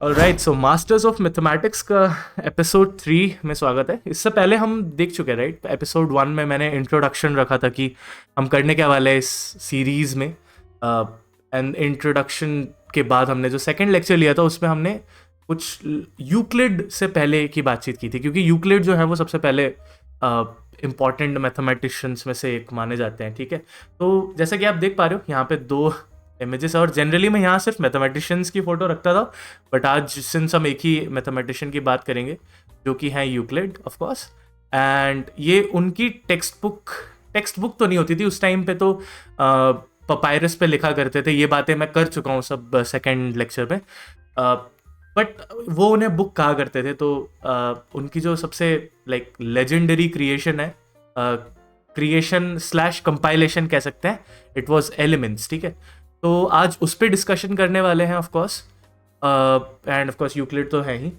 Alright, so masters of mathematics का episode 3 में स्वागत है। इससे पहले हम देख चुके हैं, राइट? एपिसोड 1 में मैंने इंट्रोडक्शन रखा था कि हम करने क्या वाले हैं इस सीरीज में। एंड इंट्रोडक्शन के बाद हमने जो सेकंड लेक्चर लिया था उसमें हमने कुछ यूक्लिड से पहले की बातचीत की थी, क्योंकि यूक्लिड जो है वो सबसे पहले इम्पॉर्टेंट मैथमेटिशियंस में से एक माने जाते हैं। ठीक है, तो जैसा कि आप देख पा रहे हो यहाँ पे दो इमेजेस है, और जनरली मैं यहाँ सिर्फ मैथमेटिशियंस की फोटो रखता था, बट आज सिंस हम एक ही मैथमेटिशियन की बात करेंगे जो कि हैं यूक्लिड ऑफ कोर्स। एंड ये उनकी टेक्स्ट बुक तो नहीं होती थी उस टाइम पे, तो पपायरस पे लिखा करते थे। ये बातें मैं कर चुका हूँ सब सेकेंड लेक्चर में, बट वो उन्हें बुक कहा करते थे। तो उनकी जो सबसे लाइक लेजेंडरी क्रिएशन है, क्रिएशन स्लैश कंपाइलेशन कह सकते हैं, इट वॉज एलिमेंट्स। ठीक है, तो आज उस पर डिस्कशन करने वाले हैं of course. End of course Euclid तो है ही।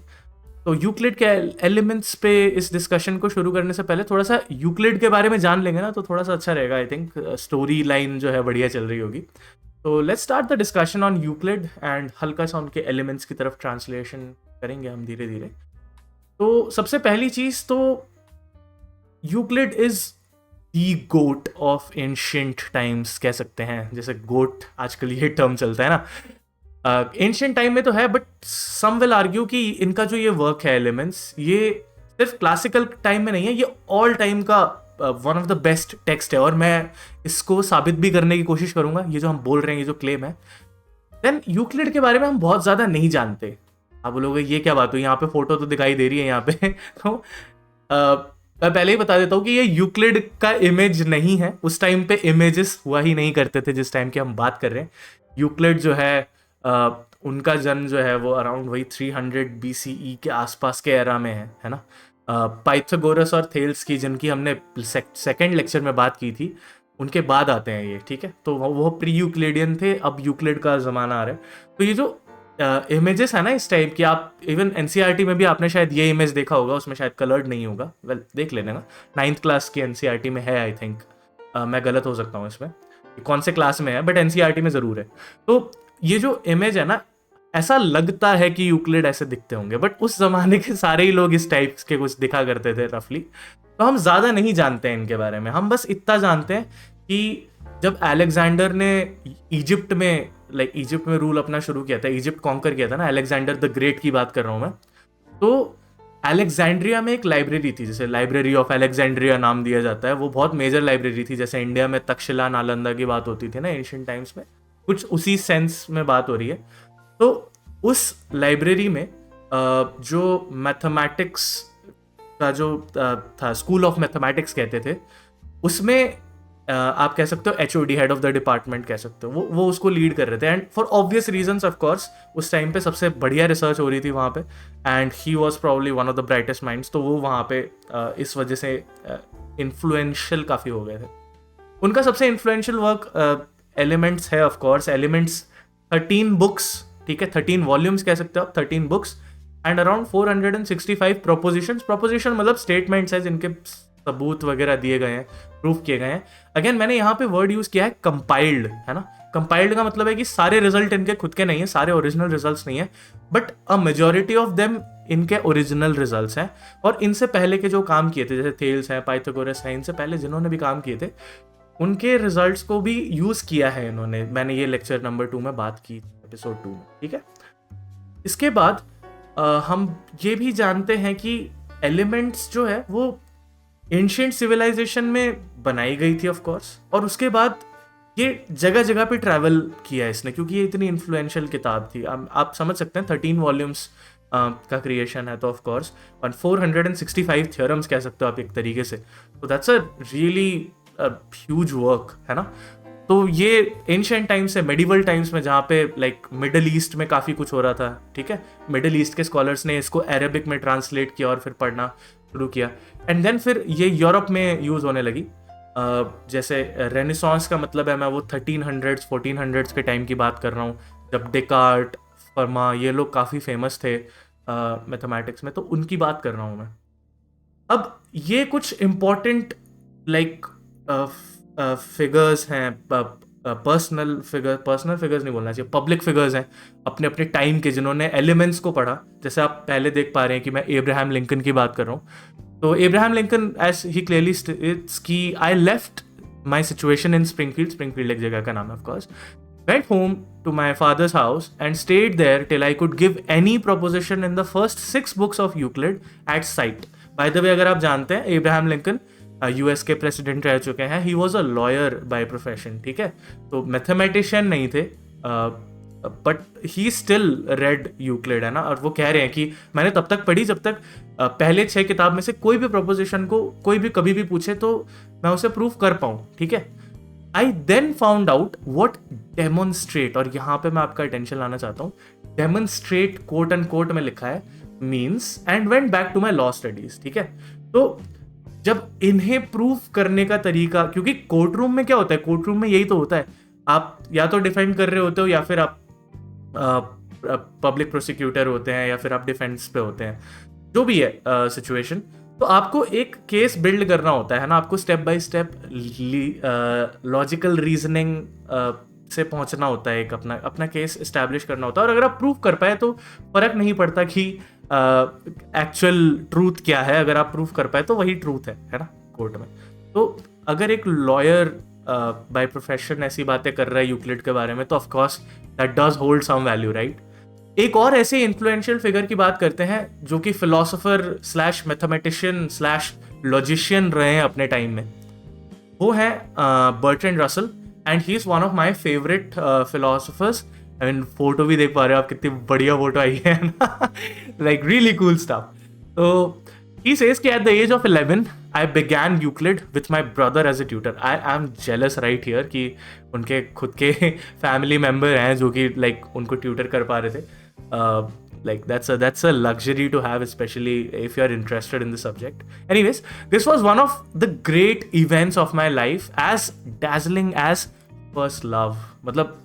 तो यूक्लिड के एलिमेंट्स पे इस डिस्कशन को शुरू करने से पहले थोड़ा सा यूक्लिड के बारे में जान लेंगे ना, तो थोड़ा सा अच्छा रहेगा। आई थिंक स्टोरी लाइन जो है बढ़िया चल रही होगी। तो let's start the discussion on Euclid and हल्का सा उनके एलिमेंट्स की तरफ ट्रांसलेशन करेंगे हम धीरे धीरे। तो सबसे पहली चीज तो Euclid is the goat of ancient times कह सकते हैं। जैसे गोट आजकल ये टर्म चलता है ना, एंशियंट टाइम में तो है, बट सम विल आर्ग्यू कि इनका जो ये वर्क है एलिमेंट्स, ये सिर्फ क्लासिकल टाइम में नहीं है, ये ऑल टाइम का one of the best text है। और मैं इसको साबित भी करने की कोशिश करूंगा, ये जो हम बोल रहे हैं, ये जो क्लेम है। देन यूक्लिड के बारे में हम बहुत ज़्यादा नहीं जानते। आप बोलोगे ये क्या बात हुई, यहाँ पे फोटो तो दिखाई दे रही है यहाँ पे तो मैं पहले ही बता देता हूँ कि ये यूक्लिड का इमेज नहीं है। उस टाइम पे इमेजेस हुआ ही नहीं करते थे जिस टाइम की हम बात कर रहे हैं। यूक्लिड जो है उनका जन्म जो है वो अराउंड वही 300 BCE के आसपास के एरा में है ना। पाइथागोरस और थेल्स की, जिनकी हमने सेकेंड लेक्चर में बात की थी, उनके बाद आते हैं ये। ठीक है, तो वो प्री यूक्लिडियन थे, अब यूक्लिड का ज़माना आ रहा है। तो ये जो इमेजेस है ना इस टाइप की, आप इवन एनसीईआरटी में भी आपने शायद ये इमेज देखा होगा, उसमें शायद कलर्ड नहीं होगा, वेल देख लेना ना। 9th क्लास की एनसीईआरटी में है आई थिंक, मैं गलत हो सकता हूँ इसमें, कौन से क्लास में है, बट एनसीईआरटी में ज़रूर है। तो ये जो इमेज है ना, ऐसा लगता है कि यूक्लिड ऐसे दिखते होंगे, बट उस जमाने के सारे ही लोग इस टाइप के कुछ दिखा करते थे रफली। तो हम ज़्यादा नहीं जानते हैं इनके बारे में। हम बस इतना जानते हैं कि जब अलेक्जेंडर ने इजिप्ट में इजिप्ट में रूल अपना शुरू किया था, इजिप्ट कॉन्कर किया था ना, अलेक्जेंडर द ग्रेट की बात कर रहा हूँ मैं। तो अलेक्जेंड्रिया में एक लाइब्रेरी थी, जैसे लाइब्रेरी ऑफ अलेक्जेंड्रिया नाम दिया जाता है। वो बहुत मेजर लाइब्रेरी थी, जैसे इंडिया में तक्षशिला नालंदा की बात होती थी ना एंशिएंट टाइम्स में, कुछ उसी सेंस में बात हो रही है। तो उस लाइब्रेरी में जो मैथमेटिक्स का जो था, स्कूल ऑफ मैथमेटिक्स कहते थे, उसमें आप कह सकते हो HOD, head of the department कह सकते हो, वो उसको लीड कर रहे थे। And for obvious reasons of course उस टाइम पे सबसे बढ़िया रिसर्च हो रही थी वहाँ पे, and he was probably one of the brightest minds. तो वो वहाँ पे इस वजह से इन्फ्लुएंशियल काफ़ी हो गए थे। उनका सबसे इन्फ्लुएंशियल वर्क एलिमेंट्स है ऑफ कोर्स। एलिमेंट्स 13 बुक्स, ठीक है, 13 वॉल्यूम्स कह सकते हो आप, 13 books and around 465 propositions. Proposition मतलब स्टेटमेंट्स है जिनके सबूत वगैरह दिए गए हैं, प्रूफ किए गए हैं। अगेन मैंने यहाँ पे वर्ड यूज किया है कंपाइल्ड, है ना। कंपाइल्ड का मतलब है कि सारे रिजल्ट इनके खुद के नहीं है, सारे ओरिजिनल रिजल्ट्स नहीं है, but a majority of them इनके ओरिजिनल रिजल्ट्स हैं। और इनसे पहले के जो काम किए थे, जैसे थेल्स हैं, पाइथागोरस हैं, इनसे पहले जिन्होंने भी काम किए थे, उनके रिजल्ट्स को भी यूज किया है इन्होंने। मैंने ये लेक्चर नंबर 2 में बात की, एपिसोड 2 में। ठीक है, इसके बाद हम ये भी जानते हैं कि एलिमेंट्स जो है वो एंशिएंट सिविलाइजेशन में बनाई गई थी ऑफ कोर्स, और उसके बाद ये जगह जगह पे ट्रैवल किया है इसने, क्योंकि ये इतनी इन्फ्लुएंशियल किताब थी। आप समझ सकते हैं 13 वॉल्यूम्स का क्रिएशन है, तो ऑफ कोर्स 465 थ्योरम्स कह सकते हो आप एक तरीके से। तो that's a really huge work, है ना। तो ये एंशिएंट टाइम्स से मेडिवल टाइम्स में, जहाँ पे लाइक मिडल ईस्ट में काफ़ी कुछ हो रहा था। ठीक है, मिडल ईस्ट के स्कॉलर्स ने इसको अरेबिक में ट्रांसलेट किया और फिर पढ़ना शुरू किया, एंड देन फिर ये यूरोप में यूज़ होने लगी। जैसे रेनेसांस का मतलब है, मैं वो 1300s 1400s के टाइम की बात कर रहा हूँ, जब डेकार्ट, फर्मा, ये लोग काफ़ी फेमस थे मैथमेटिक्स में, तो उनकी बात कर रहा हूँ मैं। अब ये कुछ इम्पोर्टेंट लाइक फिगर्स हैं पर्सनल फिगर्स नहीं बोलना चाहिए, पब्लिक फिगर्स हैं अपने अपने टाइम के, जिन्होंने एलिमेंट्स को पढ़ा। जैसे आप पहले देख पा रहे हैं कि मैं एब्राहम लिंकन की बात कर रहा हूँ। तो Abraham Lincoln, as he clearly states कि I left my situation in Springfield एक जगह का नाम है of course, went home to my father's house and stayed there till I could give any proposition in the first 6 books of Euclid at sight. By the way, अगर आप जानते हैं Abraham Lincoln US के प्रेसिडेंट रह चुके हैं, he was a lawyer by profession, ठीक है, तो मैथमेटिशियन नहीं थे, but he still red Euclid, है ना। और वो कह रहे हैं कि मैंने तब तक पढ़ी जब तक पहले 6 किताब में से कोई भी प्रोपोजिशन को कोई भी कभी भी पूछे तो मैं उसे प्रूव कर पाऊँ, ठीक है। I then found out what demonstrate, और यहाँ पे मैं आपका अटेंशन लाना चाहता हूँ, डेमोन्स्ट्रेट कोट एंड कोट में लिखा है means, and went back to my law studies, ठीक है। तो जब इन्हें प्रूव करने का तरीका, क्योंकि कोर्ट रूम में क्या होता है, कोर्ट रूम में यही तो होता है, आप या तो डिफेंड कर रहे होते हो या फिर आप पब्लिक प्रोसिक्यूटर होते हैं या फिर आप डिफेंस पे होते हैं, जो भी है सिचुएशन। तो आपको एक केस बिल्ड करना होता है ना, आपको step by step logical reasoning से पहुंचना होता है, एक अपना केस इस्टेब्लिश करना होता है। और अगर आप प्रूव कर पाए तो फर्क नहीं पड़ता कि एक्चुअल ट्रूथ क्या है, अगर आप प्रूव कर पाए तो वही ट्रूथ है ना कोर्ट में। तो अगर एक लॉयर बाय प्रोफेशन ऐसी बातें कर रहा है यूक्लिड के बारे में, तो of course that does hold some value, right. एक और ऐसे इन्फ्लुएंशियल फिगर की बात करते हैं जो कि philosopher slash mathematician slash logician रहे हैं अपने टाइम में, वो है Bertrand Russell, and he is one of my favourite philosophers. I mean photo भी देख पा रहे हो आप, कितनी बढ़िया फोटो आई है ना, लाइक रियली कूल स्टफ। तो he says कि at the age of 11 I began Euclid with my brother as a tutor. I am jealous right here कि उनके खुद के फैमिली मेम्बर हैं जो कि like उनको ट्यूटर कर पा रहे थे। Like that's a luxury to have, especially if you are interested in the subject. Anyways, this was one of the great events of my life, as dazzling as first love. मतलब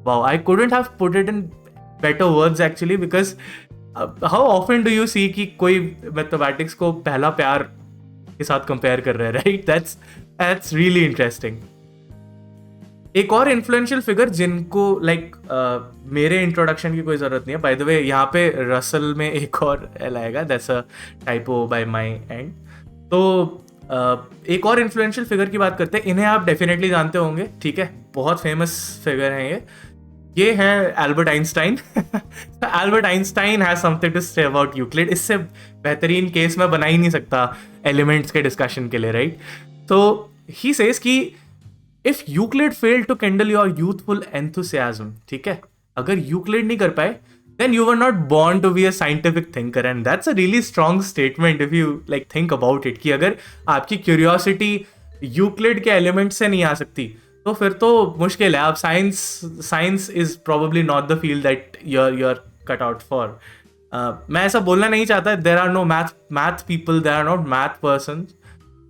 wow, I couldn't have put it in better words actually, because how often do you see कि कोई mathematics को पहला प्यार के साथ compare कर रहा है, राइट। that's really interesting. एक और इन्फ्लुएंशियल फिगर जिनको लाइक मेरे इंट्रोडक्शन की कोई जरूरत नहीं है, बाय द वे यहाँ पे रसल में एक और एल आएगा, that's a typo by my end. तो एक और इन्फ्लुएंशियल फिगर की बात करते हैं, इन्हें आप डेफिनेटली जानते होंगे, ठीक है, बहुत फेमस फिगर हैं ये है Albert Einstein. Albert Einstein has something to say about Euclid. इससे बेहतरीन केस मैं बना ही नहीं सकता एलिमेंट्स के डिस्कशन के लिए, राइट। तो ही सेज कि if Euclid failed to kindle your youthful enthusiasm, ठीक है, अगर यूक्लिड नहीं कर पाए then you were not born to be a scientific thinker, and that's a really strong statement if you like think about it, कि अगर आपकी curiosity Euclid के एलिमेंट से नहीं आ सकती तो फिर तो मुश्किल है। आप science is probably not the field that you're cut out for. मैं ऐसा बोलना नहीं चाहता, there are no math people, there are not math person,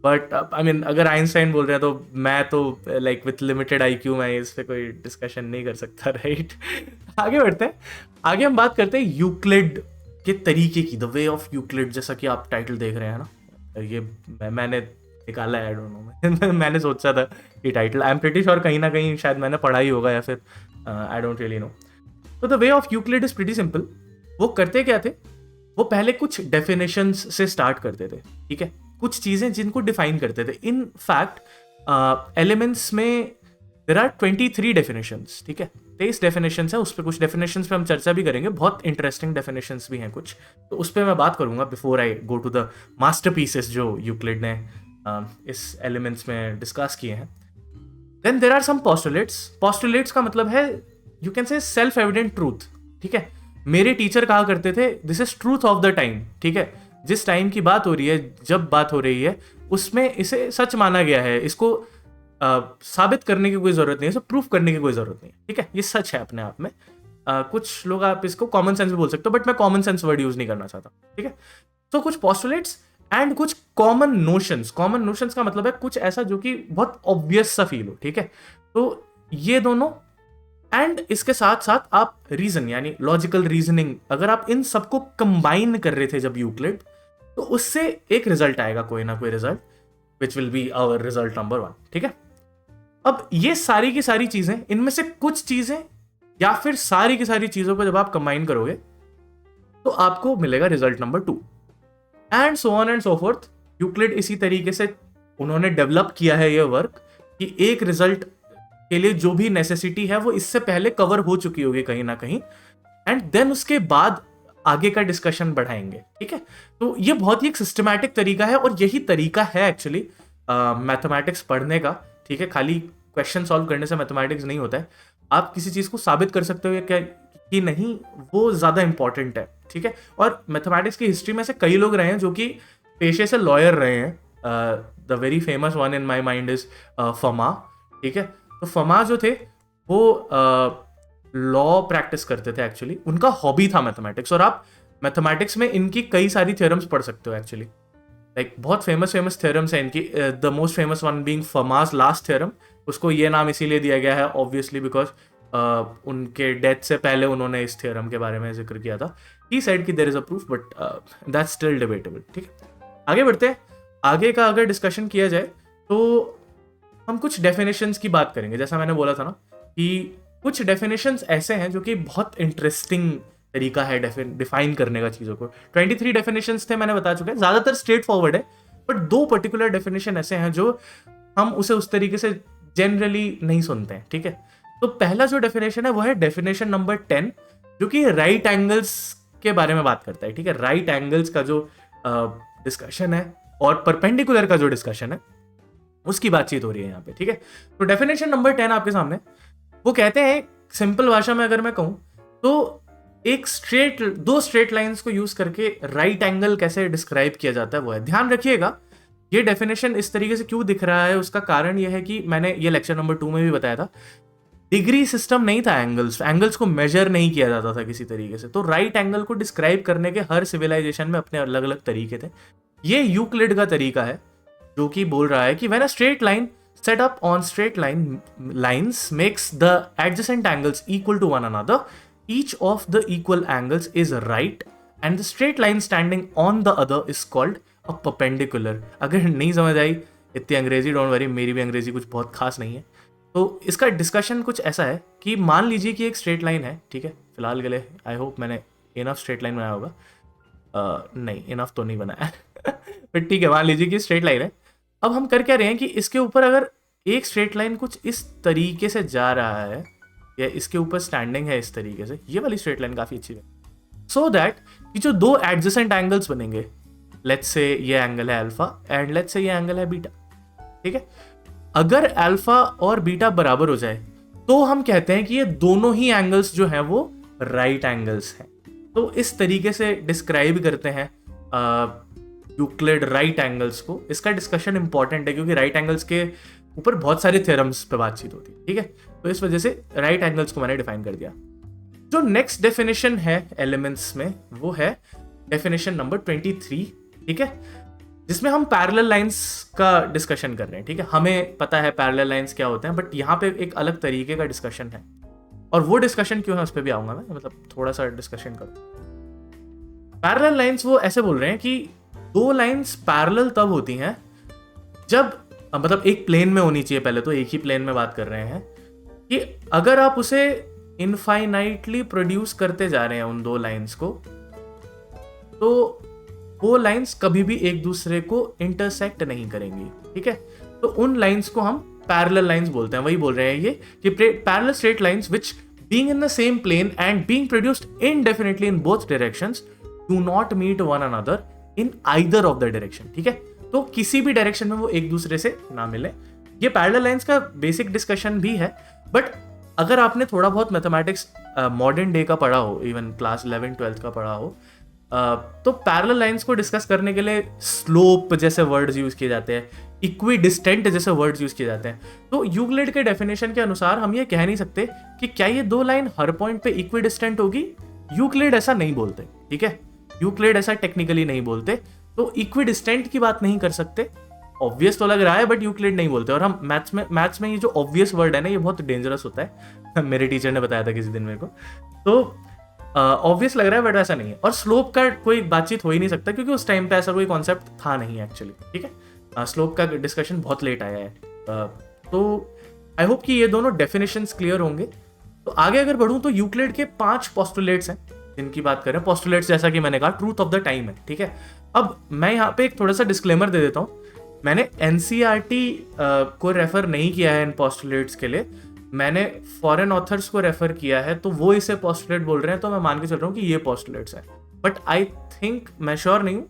but I mean अगर आइंस्टाइन बोल रहे हैं तो मैं तो लाइक विथ लिमिटेड IQ मैं इस पे कोई डिस्कशन नहीं कर सकता, राइट। आगे बढ़ते हैं, आगे हम बात करते हैं यूक्लिड के तरीके की, द वे ऑफ यूक्लिड, जैसा कि आप टाइटल देख रहे हैं ना, ये मैंने निकाला है, आई डोंट नो, मैंने सोचा था ये title, I am pretty sure कहीं ना कहीं शायद मैंने पढ़ा ही होगा या फिर आई डोंट रियली नो। तो the way of Euclid is pretty simple. वो करते क्या थे, वो पहले कुछ डेफिनेशंस से स्टार्ट करते थे, ठीक है, कुछ चीजें जिनको डिफाइन करते थे। इन फैक्ट एलिमेंट्स में देयर आर 23 डेफिनेशंस, ठीक है, 23 डेफिनेशंस है। उस पर कुछ डेफिनेशंस पे हम चर्चा भी करेंगे, बहुत इंटरेस्टिंग डेफिनेशंस भी हैं कुछ, तो उस पर मैं बात करूंगा before I go to the masterpieces जो यूक्लिड ने इस एलिमेंट्स में डिस्कस किए हैं। Then there are some postulates का मतलब है you can say self evident truth, ठीक है। मेरे टीचर कहा करते थे this is truth of the time, ठीक है, जिस टाइम की बात हो रही है, जब बात हो रही है उसमें इसे सच माना गया है, इसको साबित करने की कोई जरूरत नहीं है, इसे प्रूफ करने की कोई जरूरत नहीं है, ठीक है, ये सच है अपने आप में। कुछ लोग आप इसको कॉमन सेंस भी बोल सकते हो, बट मैं कॉमन सेंस वर्ड यूज नहीं करना चाहता, ठीक है। तो कुछ पोस्टुलेट्स एंड कुछ कॉमन नोशंस का मतलब है कुछ ऐसा जो कि बहुत ऑब्वियस सा फील हो, ठीक है। तो ये दोनों एंड इसके साथ साथ आप रीजन यानी लॉजिकल रीजनिंग, अगर आप इन सबको कंबाइन कर रहे थे जब यूक्लिड, तो उससे एक रिजल्ट आएगा, कोई ना कोई result, which will be our result number 1, ठीक है। अब ये सारी की सारी चीजें, इनमें से कुछ चीजें या फिर सारी की सारी चीजों को जब आप कंबाइन करोगे तो आपको मिलेगा result number 2, and so on and so fourth. Euclid इसी तरीके से उन्होंने डेवलप किया है ये वर्क कि एक रिजल्ट के लिए जो भी नेसेसिटी है वो इससे पहले कवर हो चुकी होगी कहीं ना कहीं, एंड देन उसके बाद आगे का डिस्कशन बढ़ाएंगे। ठीक है, तो ये बहुत ही एक सिस्टमैटिक तरीका है और यही तरीका है एक्चुअली मैथमेटिक्स पढ़ने का। ठीक है, खाली क्वेश्चन सॉल्व करने से मैथमेटिक्स नहीं होता है, आप किसी चीज को साबित कर सकते हो क्या कि नहीं, वो ज्यादा इंपॉर्टेंट है। ठीक है, और मैथमेटिक्स की हिस्ट्री में से कई लोग रहे हैं जो कि पेशे से लॉयर रहे हैं। The very famous one in my mind is Fermat. ठीक है, तो फमा जो थे वो लॉ प्रैक्टिस करते थे एक्चुअली, उनका हॉबी था मैथमेटिक्स, और आप मैथमेटिक्स में इनकी कई सारी थ्योरम्स पढ़ सकते हो एक्चुअली। लाइक बहुत फेमस थ्योरम्स है इनकी, the most famous one being Fermat's last theorem. उसको ये नाम इसीलिए दिया गया है ऑब्वियसली बिकॉज उनके डेथ से पहले उन्होंने इस थ्योरम के बारे में जिक्र किया था। ही सेड कि there is a proof but that's still debatable. ठीक है, आगे बढ़ते हैं। आगे का अगर डिस्कशन किया जाए तो हम कुछ डेफिनेशंस की बात करेंगे। जैसा मैंने बोला था ना कि कुछ डेफिनेशंस ऐसे हैं जो कि बहुत इंटरेस्टिंग तरीका है डिफाइन करने का चीजों को। 23 डेफिनेशंस थे, मैंने बता चुका है, ज्यादातर स्ट्रेट फॉरवर्ड है, बट 2 पर्टिकुलर डेफिनेशन ऐसे हैं जो हम उसे उस तरीके से जनरली नहीं सुनते हैं। ठीक है, तो पहला जो डेफिनेशन है वो है डेफिनेशन नंबर 10, जो कि राइट एंगल्स के बारे में बात करता है। ठीक है, राइट एंगल्स का जो डिस्कशन है और परपेंडिकुलर का जो डिस्कशन है उसकी बातचीत हो रही है यहाँ पे। ठीक है, तो डेफिनेशन नंबर 10 आपके सामने, वो कहते हैं, सिंपल भाषा में अगर मैं कहूं तो एक दो स्ट्रेट लाइंस को यूज करके राइट एंगल कैसे डिस्क्राइब किया जाता है वो है। ध्यान रखिएगा, ये डेफिनेशन इस तरीके से क्यों दिख रहा है, उसका कारण यह है कि मैंने ये लेक्चर नंबर 2 में भी बताया था, डिग्री सिस्टम नहीं था, एंगल्स को मेजर नहीं किया जाता था किसी तरीके से। तो राइट एंगल को डिस्क्राइब करने के हर सिविलाइजेशन में अपने अलग अलग तरीके थे। ये यूक्लिड का तरीका है जो कि बोल रहा है कि when a straight line set up on straight lines makes the adjacent angles equal to one another, each of the equal angles is right and the straight line standing on the other is called a perpendicular। अगर नहीं समझ आई इतनी अंग्रेजी, don't worry, मेरी भी अंग्रेजी कुछ बहुत खास नहीं है। तो इसका डिस्कशन कुछ ऐसा है कि मान लीजिए कि एक स्ट्रेट लाइन है। ठीक है, फिलहाल के लिए आई होप मैंने इनफ स्ट्रेट लाइन बनाया होगा, नहीं इनफ तो नहीं बनाया बट ठीक है, मान लीजिए कि स्ट्रेट लाइन है। अब हम कर क्या रहे हैं कि इसके ऊपर अगर एक स्ट्रेट लाइन कुछ इस तरीके से जा रहा है या इसके ऊपर स्टैंडिंग है इस तरीके से, ये वाली स्ट्रेट लाइन काफी अच्छी है, सो दैट कि जो 2 एडजेसेंट एंगल्स बनेंगे, लेट्स से ये एंगल है अल्फा एंड लेट्स से ये एंगल है बीटा। ठीक है, अगर अल्फा और बीटा बराबर हो जाए तो हम कहते हैं कि ये दोनों ही एंगल्स जो हैं वो राइट एंगल्स हैं। तो इस तरीके से डिस्क्राइब करते हैं यूक्लिड राइट एंगल्स को। इसका डिस्कशन इंपॉर्टेंट है क्योंकि राइट एंगल्स के ऊपर बहुत सारे थ्योरम्स पे बातचीत होती है। ठीक है, तो इस वजह से राइट एंगल्स को मैंने डिफाइन कर दिया। जो नेक्स्ट डेफिनेशन है एलिमेंट्स में वो है डेफिनेशन नंबर 23। ठीक है, जिसमें हम पैरेलल लाइंस का डिस्कशन कर रहे हैं। ठीक है, हमें पता है पैरेलल लाइंस क्या होते हैं, बट यहाँ पे एक अलग तरीके का डिस्कशन है, और वो डिस्कशन क्यों है उस पर भी आऊंगा मैं, मतलब थोड़ा सा डिस्कशन करूँ। पैरेलल लाइंस वो ऐसे बोल रहे हैं कि 2 लाइंस पैरेलल तब होती हैं जब, मतलब एक प्लेन में होनी चाहिए, पहले तो एक ही प्लेन में बात कर रहे हैं, कि अगर आप उसे इनफाइनाइटली प्रोड्यूस करते जा रहे हैं उन 2 लाइंस को, तो वो लाइंस कभी भी एक दूसरे को इंटरसेक्ट नहीं करेंगी। ठीक है, तो उन लाइंस को हम पैरेलल लाइंस बोलते हैं। वही बोल रहे हैं ये कि parallel straight lines which being in the same plane and being produced indefinitely in both directions do not meet one another in either of the direction. ठीक है, तो किसी भी डायरेक्शन में वो एक दूसरे से ना मिले। ये पैरेलल लाइंस का बेसिक डिस्कशन भी है, बट अगर आपने थोड़ा बहुत मैथमेटिक्स मॉडर्न डे का पढ़ा हो, इवन क्लास 11-12 का पढ़ा हो, तो पैरेलल लाइंस को डिस्कस करने के लिए स्लोप जैसे वर्ड्स यूज किए जाते हैं, इक्विडिस्टेंट जैसे वर्ड्स यूज किए जाते हैं। तो यूक्लिड के डेफिनेशन के अनुसार हम ये कह नहीं सकते कि क्या ये 2 लाइन हर पॉइंट पे इक्विडिस्टेंट होगी। यूक्लिड ऐसा नहीं बोलते। ठीक है, यूक्लिड ऐसा टेक्निकली नहीं बोलते, तो इक्विडिस्टेंट की बात नहीं कर सकते। ऑब्वियस तो लग रहा है बट यूक्लिड नहीं बोलते। और हम मैथ्स में ये जो ऑब्वियस वर्ड है ना, ये बहुत डेंजरस होता है मेरे टीचर ने बताया था किसी दिन मेरे को। तो ऑब्वियस लग रहा है बट ऐसा नहीं है। और स्लोप का कोई बातचीत हो ही नहीं सकता क्योंकि उस टाइम पे ऐसा कोई कॉन्सेप्ट था नहीं एक्चुअली। ठीक है, स्लोप का डिस्कशन बहुत लेट आया है। तो आई होप कि ये दोनों डेफिनेशंस क्लियर होंगे। तो आगे अगर बढ़ूं तो यूक्लिड के 5 पोस्टुलेट्स हैं जिनकी बात करें। पोस्टुलेट्स जैसा कि मैंने कहा ट्रूथ ऑफ द टाइम है, ठीक है। अब मैं यहाँ पे एक थोड़ा सा डिस्क्लेमर दे देता हूँ। मैंने एनसीईआरटी को रेफर नहीं किया है इन पोस्टुलेट्स के लिए, मैंने फॉरेन ऑथर्स को रेफर किया है, तो वो इसे पोस्टुलेट बोल रहे हैं तो मैं मान के चल रहा हूँ कि ये पोस्टुलेट्स हैं। बट आई थिंक, मैं श्योर नहीं हूँ,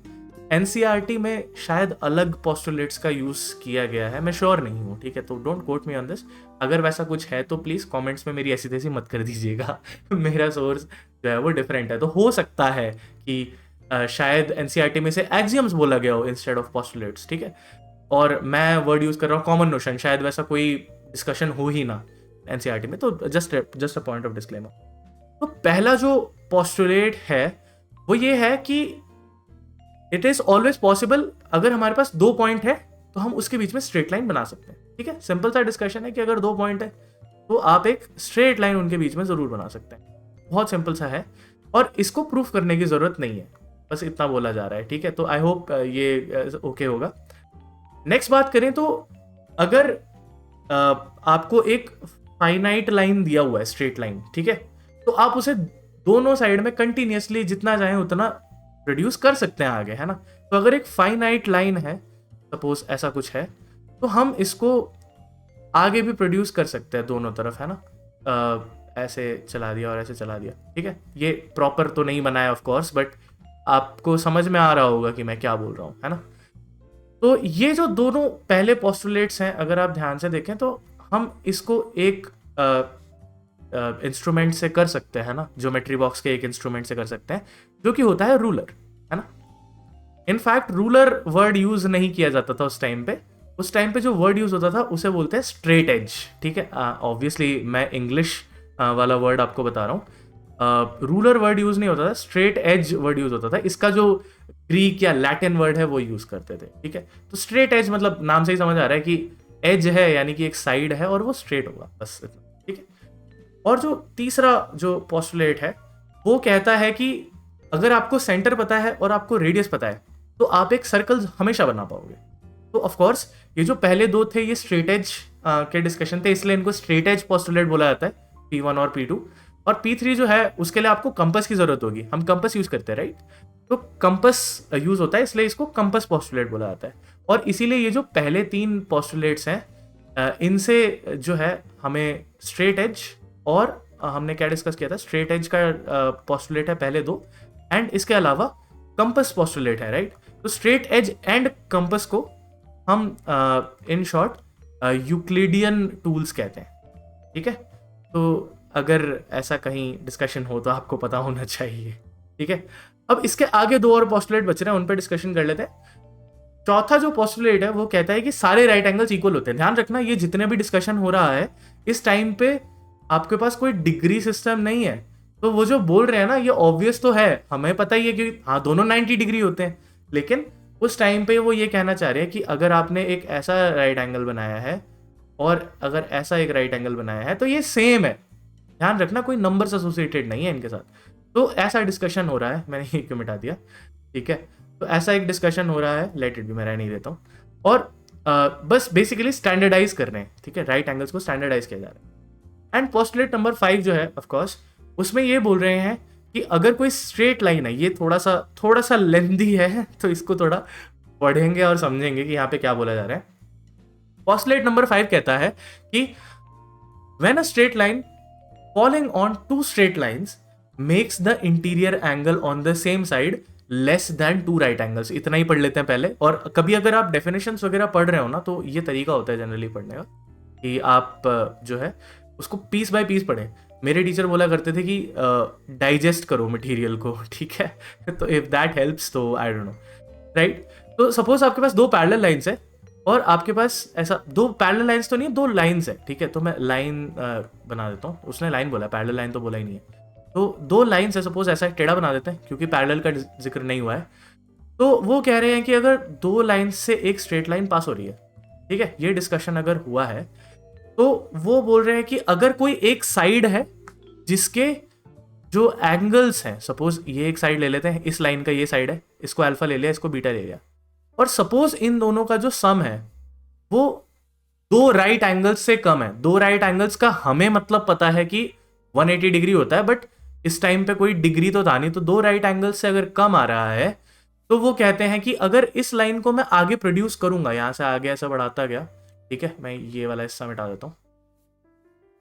एनसीईआरटी में शायद अलग पोस्टुलेट्स का यूज किया गया है, मैं श्योर नहीं हूँ, ठीक है। तो don't quote me on this. अगर वैसा कुछ है तो प्लीज कमेंट्स में मेरी ऐसी तैसी मत कर दीजिएगा मेरा सोर्स जो है वो डिफरेंट है। तो हो सकता है कि शायद एनसीईआरटी में से एक्सियम्स बोला गया हो इंस्टेड ऑफ पोस्टुलेट्स, ठीक है। और मैं वर्ड यूज कर रहा हूँ कॉमन नोशन, शायद वैसा कोई डिस्कशन हो ही ना एनसीईआरटी में। तो just a point of disclaimer. तो पहला जो पोस्टुलेट है वो ये है कि इट इज ऑलवेज पॉसिबल, अगर हमारे पास 2 पॉइंट है तो हम उसके बीच में स्ट्रेट लाइन बना सकते हैं, ठीक है। सिंपल सा डिस्कशन है कि अगर 2 पॉइंट है तो आप एक स्ट्रेट लाइन उनके बीच में जरूर बना सकते हैं। बहुत सिंपल सा है और इसको प्रूफ करने की जरूरत नहीं है, बस इतना बोला जा रहा है, ठीक है। तो आई होप ये ओके होगा। नेक्स्ट बात करें तो अगर आपको एक फाइनाइट लाइन दिया हुआ है, स्ट्रेट लाइन, ठीक है, तो आप उसे दोनों साइड में कंटिन्यूअसली जितना चाहें उतना प्रोड्यूस कर सकते हैं आगे, है ना। तो अगर एक फाइनाइट लाइन है, सपोज ऐसा कुछ है, तो हम इसको आगे भी प्रोड्यूस कर सकते हैं दोनों तरफ, है ना। ऐसे चला दिया और ऐसे चला दिया, ठीक है। ये प्रॉपर तो नहीं बनाया ऑफ कोर्स, बट आपको समझ में आ रहा होगा कि मैं क्या बोल रहा हूँ, है ना। तो ये जो दोनों पहले पोस्टुलेट्स हैं, अगर आप ध्यान से देखें तो हम इसको एक इंस्ट्रूमेंट से कर सकते हैं ना, ज्योमेट्री बॉक्स के एक इंस्ट्रूमेंट से कर सकते हैं, जो कि होता है रूलर, है ना। इनफैक्ट रूलर वर्ड यूज नहीं किया जाता था उस टाइम पे। उस टाइम पे जो वर्ड यूज होता था उसे बोलते हैं स्ट्रेट एज, ठीक है। ऑब्वियसली मैं इंग्लिश वाला वर्ड आपको बता रहा हूँ। रूलर वर्ड यूज नहीं होता था, स्ट्रेट एज वर्ड यूज होता था। इसका जो ग्रीक या लैटिन वर्ड है वो यूज करते थे, ठीक है। तो स्ट्रेट एज मतलब नाम से ही समझ आ रहा है कि एज है यानी कि एक साइड है और वो स्ट्रेट होगा, बस इतना, ठीक है। और जो तीसरा जो पोस्टुलेट है वो कहता है कि अगर आपको सेंटर पता है और आपको रेडियस पता है तो आप एक सर्कल हमेशा बना पाओगे। तो ऑफ कोर्स ये जो पहले 2 थे ये स्ट्रेट एज के डिस्कशन थे, इसलिए इनको स्ट्रेट एज पोस्टुलेट बोला जाता है, P1 और P2। और P3 जो है उसके लिए आपको कंपस की जरूरत होगी, हम कंपस यूज करते हैं, राइट। तो कंपस यूज होता है इसलिए इसको कंपस पोस्टुलेट बोला जाता है। और इसीलिए ये जो पहले 3 पोस्टुलेट्स हैं इनसे जो है हमें स्ट्रेट एज और हमने क्या डिस्कस किया था, स्ट्रेट एज का पोस्टुलेट है पहले 2, एंड इसके अलावा कंपस पोस्टुलेट है, राइट। तो स्ट्रेट एज एंड कंपस को हम इन शॉर्ट यूक्लिडियन टूल्स कहते हैं, ठीक है। तो अगर ऐसा कहीं डिस्कशन हो तो आपको पता होना चाहिए, ठीक है। अब इसके आगे 2 और पोस्टुलेट बच रहे हैं, उन पर डिस्कशन कर लेते हैं। चौथा जो पोस्टुलेट है वो कहता है कि सारे राइट एंगल्स इक्वल होते हैं। ध्यान रखना, ये जितने भी डिस्कशन हो रहा है इस टाइम पे आपके पास कोई डिग्री सिस्टम नहीं है। तो वो जो बोल रहे हैं ना ये ऑब्वियस तो है, हमें पता ही है कि हाँ दोनों 90 डिग्री होते हैं, लेकिन उस टाइम पे वो ये कहना चाह रहे हैं कि अगर आपने एक ऐसा राइट एंगल बनाया है और अगर ऐसा एक राइट एंगल बनाया है तो ये सेम है। ध्यान रखना, कोई नंबर्स एसोसिएटेड नहीं है इनके साथ। तो ऐसा डिस्कशन हो रहा है, मैंने ये क्यों मिटा दिया, ठीक है। तो ऐसा एक डिस्कशन हो रहा है, लेट इट भी, मैं रहने देता हूँ। और बस बेसिकली स्टैंडर्डाइज कर रहे हैं, ठीक है, राइट एंगल्स को स्टैंडर्डाइज किया जा रहा है। एंड पोस्टुलेट नंबर 5 जो है ऑफ कोर्स उसमें ये बोल रहे हैं कि अगर कोई स्ट्रेट लाइन है, ये थोड़ा सा लेंदी है तो इसको थोड़ा पढ़ेंगे और समझेंगे कि यहाँ पे क्या बोला जा रहा है। पोस्टुलेट नंबर 5 कहता है कि when a straight line following on 2 straight lines makes the interior angle on the same side less than 2 right angles. इतना ही पढ़ लेते हैं पहले। और कभी अगर आप डेफिनेशंस वगैरह पढ़ रहे हो ना तो ये तरीका होता है जनरली पढ़ने का कि आप जो है उसको पीस बाय पीस पढ़ें। मेरे टीचर बोला करते थे कि डाइजेस्ट करो मटेरियल को, ठीक है। तो इफ दैट हेल्प्स तो आई डोंट नो, राइट। तो सपोज आपके पास 2 पैरेलल लाइंस है और आपके पास ऐसा 2 पैरेलल लाइंस तो नहीं, 2 लाइंस है, ठीक है। तो मैं लाइन बना देता हूँ, उसने लाइन बोला, पैरेलल लाइन तो बोला ही नहीं है। तो 2 लाइंस है, सपोज ऐसा एक टेढ़ा बना देते हैं क्योंकि पैरेलल का जिक्र नहीं हुआ है। तो वो कह रहे हैं कि अगर 2 लाइंस से एक स्ट्रेट लाइन पास हो रही है, ठीक है, ये डिस्कशन अगर हुआ है तो वो बोल रहे हैं कि अगर कोई एक साइड है जिसके जो एंगल्स हैं, सपोज ये एक साइड ले लेते हैं, इस लाइन का ये साइड है, इसको अल्फा ले लिया, इसको बीटा ले लिया, और सपोज इन दोनों का जो सम है वो दो राइट एंगल्स से कम है। दो राइट एंगल्स का हमें मतलब पता है कि 180 डिग्री होता है, बट इस टाइम पे कोई डिग्री तो था नहीं, तो दो राइट एंगल्स से अगर कम आ रहा है तो वो कहते हैं कि अगर इस लाइन को मैं आगे प्रोड्यूस करूंगा, यहां से आगे ऐसा बढ़ाता गया, ठीक है, मैं ये वाला हिस्सा मिटा देता हूं,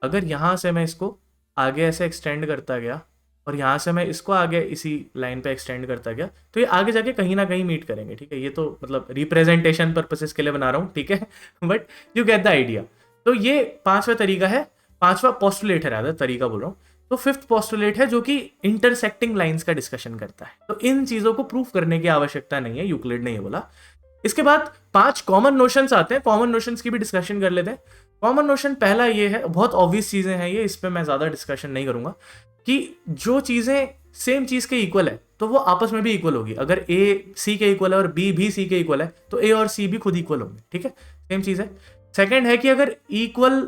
अगर यहां से मैं इसको आगे ऐसे एक्सटेंड करता गया और यहाँ से मैं इसको आगे इसी लाइन पे एक्सटेंड करता गया, तो ये आगे जाके कहीं ना कहीं मीट करेंगे, ठीक है। ये तो मतलब रिप्रेजेंटेशन पर्पसेस के लिए बना रहा हूँ, ठीक है, but you get the idea. तो ये पांचवा तरीका है, पांचवा पोस्टुलेट है, रादर तरीका बोल रहा हूँ। तो फिफ्थ पोस्टुलेट है जो कि इंटरसेक्टिंग लाइंस का डिस्कशन करता है। तो इन चीजों को प्रूफ करने की आवश्यकता नहीं है, यूक्लिड ने ये बोला। इसके बाद 5 कॉमन नोशंस आते हैं, कॉमन नोशंस की भी डिस्कशन कर लेते हैं। कॉमन नोशन पहला ये है, बहुत ऑब्वियस चीजें हैं ये, इस पर मैं ज्यादा डिस्कशन नहीं करूंगा, कि जो चीजें सेम चीज के इक्वल है तो वो आपस में भी इक्वल होगी। अगर ए सी के इक्वल है और बी भी सी के इक्वल है तो ए और सी भी खुद इक्वल होंगे, ठीक है, सेम चीज है। सेकंड है कि अगर इक्वल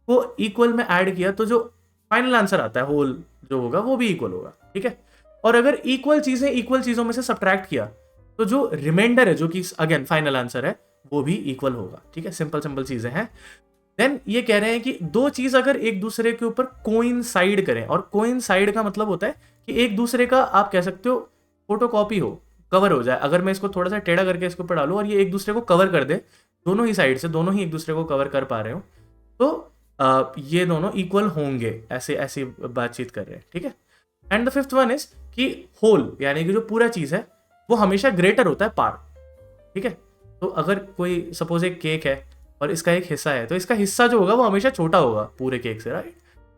को इक्वल में ऐड किया तो जो फाइनल आंसर आता है होल जो होगा वो भी इक्वल होगा, ठीक है। और अगर इक्वल चीजें इक्वल चीजों में से सब्ट्रैक्ट किया तो जो रिमाइंडर है, जो कि अगेन फाइनल आंसर है, वो भी इक्वल होगा, ठीक है। सिंपल सिंपल चीजें हैं। देन ये कह रहे हैं कि दो चीज अगर एक दूसरे के ऊपर कोइंसाइड करें, और कोइंसाइड का मतलब होता है कि एक दूसरे का आप कह सकते हो फोटोकॉपी हो, कवर हो जाए। अगर मैं इसको थोड़ा सा टेढ़ा करके इसके ऊपर डालूं और ये एक दूसरे को कवर कर दे, दोनों ही साइड से, दोनों ही एक दूसरे को कवर कर पा रहे हो, तो ये दोनों इक्वल होंगे, ऐसे ऐसी बातचीत कर रहे हैं, ठीक है। And the fifth one is कि होल यानी कि जो पूरा चीज है वो हमेशा ग्रेटर होता है पार्ट, ठीक है। तो अगर कोई सपोज एक केक है और इसका एक हिस्सा है, तो इसका हिस्सा जो होगा वो हमेशा छोटा होगा पूरे केक से, राइट।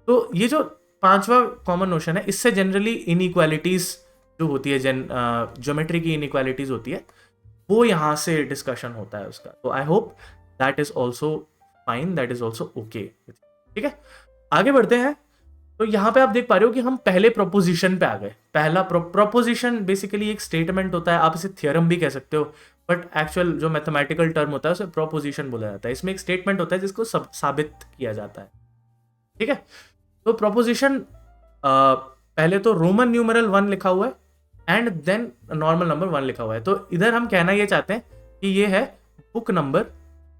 तो ये जो पांचवा कॉमन नोशन है, इससे जनरली इनइक्वालिटीज जो होती है, ज्योमेट्री की इनइक्वालिटीज होती है, वो यहाँ से डिस्कशन होता है उसका। तो आई hope that is also fine, that is also okay, ठीक है। आगे बढ़ते हैं। तो यहाँ पे आप देख पा रहे हो कि हम पहले प्रोपोजिशन पे आ गए। पहला प्रोपोजिशन बेसिकली एक स्टेटमेंट होता है, आप इसे थियरम भी कह सकते हो, बट एक्चुअल जो मैथमेटिकल टर्म होता है उसे प्रोपोजिशन बोला जाता है। इसमें एक स्टेटमेंट होता है जिसको साबित किया जाता है, ठीक है। तो प्रोपोजिशन पहले तो रोमन न्यूमरल 1 लिखा हुआ है एंड देन नॉर्मल नंबर 1 लिखा हुआ है। तो इधर हम कहना ये चाहते हैं कि ये है बुक नंबर,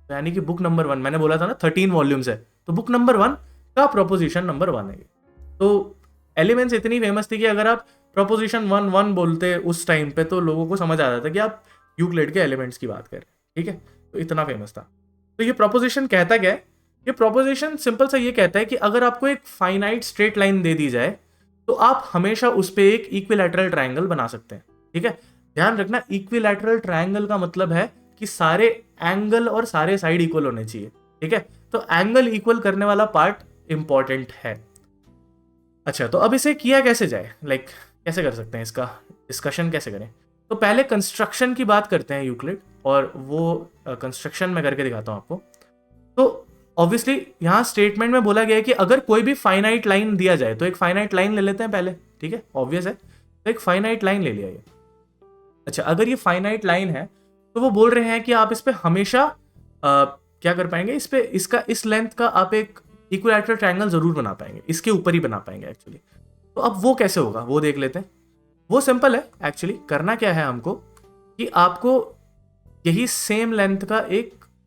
यानी कि बुक नंबर 1, मैंने बोला था ना 13 वॉल्यूम्स है, तो बुक नंबर 1 का प्रोपोजिशन नंबर 1 है। तो एलिमेंट्स इतनी फेमस थी कि अगर आप प्रोपोजिशन 1 बोलते उस टाइम पे तो लोगों को समझ आ जाता कि आप यूक्लिड के एलिमेंट्स की बात करें, ठीक है। तो इतना फेमस था। तो ये प्रोपोजिशन कहता क्या है? ये प्रोपोजिशन सिंपल सा ये कहता है कि अगर आपको एक फाइनाइट स्ट्रेट लाइन दे दी जाए तो आप हमेशा उस पर एक इक्विलैटरल ट्रायंगल बना सकते हैं, ठीक है। ध्यान रखना, इक्विलैटरल ट्रायंगल का मतलब है कि सारे एंगल और सारे साइड इक्वल होने चाहिए, ठीक है। तो एंगल इक्वल करने वाला पार्ट इंपॉर्टेंट है। अच्छा, तो अब इसे किया कैसे जाए, कैसे कर सकते हैं, इसका डिस्कशन कैसे करें? तो पहले कंस्ट्रक्शन की बात करते हैं यूक्लिड, और वो कंस्ट्रक्शन में करके दिखाता हूं आपको। तो ऑब्वियसली यहाँ स्टेटमेंट में बोला गया है कि अगर कोई भी फाइनाइट लाइन दिया जाए, तो एक फाइनाइट लाइन ले लेते हैं पहले, ठीक है, ऑब्वियस है। तो एक फाइनाइट लाइन ले लिया ये। अच्छा, अगर ये फाइनाइट लाइन है तो वो बोल रहे हैं कि आप इस पे हमेशा क्या कर पाएंगे, इस पे इसका इस लेंथ का आप एक इक्विलैटरल ट्रायंगल जरूर बना पाएंगे, इसके ऊपर ही बना पाएंगे एक्चुअली। तो अब वो कैसे होगा वो देख लेते हैं। वो सिंपल है एक्चुअली। करना क्या है हमको कि आपको यही सेम लेंथ का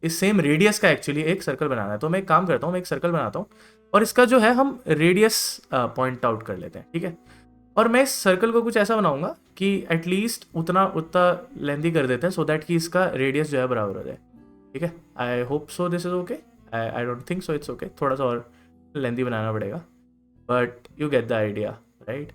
इस सेम रेडियस का एक्चुअली एक सर्कल बनाना है। तो मैं एक काम करता हूँ, मैं एक सर्कल बनाता हूँ और इसका जो है हम रेडियस पॉइंट आउट कर लेते हैं, ठीक है। और मैं इस सर्कल को कुछ ऐसा बनाऊंगा कि एटलीस्ट उतना लेंथी कर देते हैं, सो दैट कि इसका रेडियस जो है बराबर हो जाए, ठीक है। I hope so this is okay, I don't think so it's okay, थोड़ा सा और लेंथी बनाना पड़ेगा, but you get the idea, right.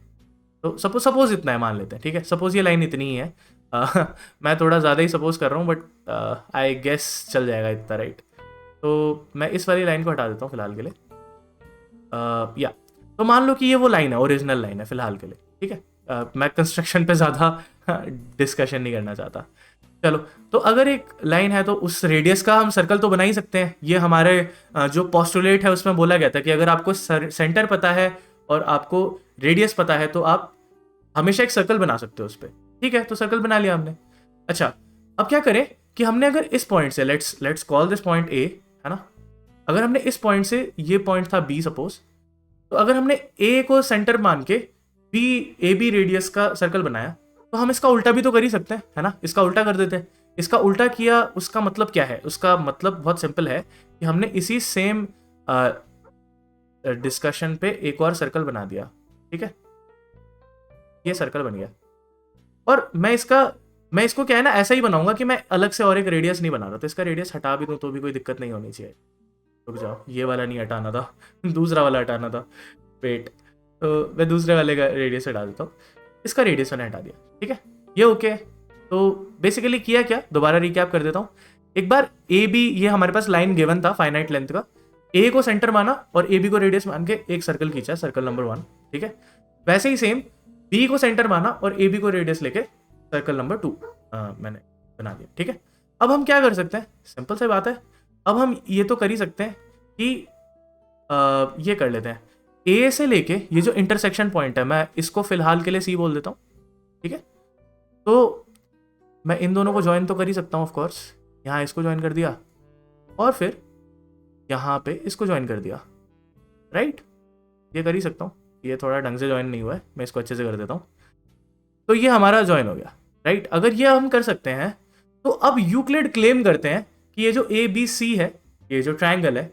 तो सपोज इतना है मान लेते हैं, ठीक है। सपोज ये लाइन इतनी ही है, मैं थोड़ा ज़्यादा ही सपोज कर रहा हूँ, बट आई गेस चल जाएगा इतना, राइट। तो मैं इस वाली लाइन को हटा देता हूँ फिलहाल के लिए, या तो मान लो कि ये वो लाइन है, ओरिजिनल लाइन है फिलहाल के लिए, ठीक है। मैं कंस्ट्रक्शन पे ज़्यादा डिस्कशन नहीं करना चाहता। चलो, तो अगर एक लाइन है तो उस रेडियस का हम सर्कल तो बना ही सकते हैं। ये हमारे जो पोस्टुलेट है उसमें बोला गया था कि अगर आपको सेंटर पता है और आपको रेडियस पता है तो आप हमेशा एक सर्कल बना सकते हो उस पर, ठीक है। तो सर्कल बना लिया हमने। अच्छा, अब क्या करें कि हमने अगर इस पॉइंट से let's call this point A, है ना। अगर हमने इस पॉइंट से, ये पॉइंट था बी सपोज, तो अगर हमने ए को सेंटर मान के बी रेडियस का सर्कल बनाया तो हम इसका उल्टा भी तो कर ही सकते हैं, है ना। इसका उल्टा कर देते हैं इसका उल्टा किया, उसका मतलब क्या है? उसका मतलब बहुत सिंपल है कि हमने इसी सेम डिस्कशन पे एक और सर्कल बना दिया, ठीक है, ये सर्कल बन गया। और मैं इसको क्या है ना, ऐसा ही बनाऊंगा कि मैं अलग से और एक रेडियस नहीं बना रहा, तो इसका रेडियस हटा भी दूं तो भी कोई दिक्कत नहीं होनी चाहिए। रुक जाओ, ये वाला नहीं हटाना था दूसरा वाला हटाना था, वेट, तो मैं दूसरे वाले का रेडियस हटा देता हूँ, इसका रेडियस मैंने हटा दिया, ठीक है, ये ओके। तो बेसिकली किया क्या, दोबारा रिकैप कर देता हूँ एक बार। ए बी, ये हमारे पास लाइन गिवन था फाइनाइट लेंथ का, ए को सेंटर माना और ए बी को रेडियस मान के एक सर्कल खींचा, सर्कल नंबर 1, ठीक है। वैसे ही सेम बी को सेंटर माना और ए बी को रेडियस लेके सर्कल नंबर 2 मैंने बना दिया, ठीक है। अब हम क्या कर सकते हैं, सिंपल सी बात है, अब हम ये तो कर ही सकते हैं कि ये कर लेते हैं, ए से लेके ये जो इंटरसेक्शन पॉइंट है, मैं इसको फिलहाल के लिए सी बोल देता हूँ, ठीक है। तो मैं इन दोनों को ज्वाइन तो कर ही सकता हूँ ऑफ कोर्स, यहाँ इसको ज्वाइन कर दिया और फिर यहाँ पे इसको ज्वाइन कर दिया, राइट, ये कर ही सकता हूँ। ये थोड़ा ढंग से ज्वाइन नहीं हुआ है, मैं इसको अच्छे से कर देता हूँ। तो ये हमारा ज्वाइन हो गया, राइट। अगर ये हम कर सकते हैं तो अब यूक्लिड क्लेम करते हैं कि ये जो ए बी सी है, ये जो ट्राइंगल है,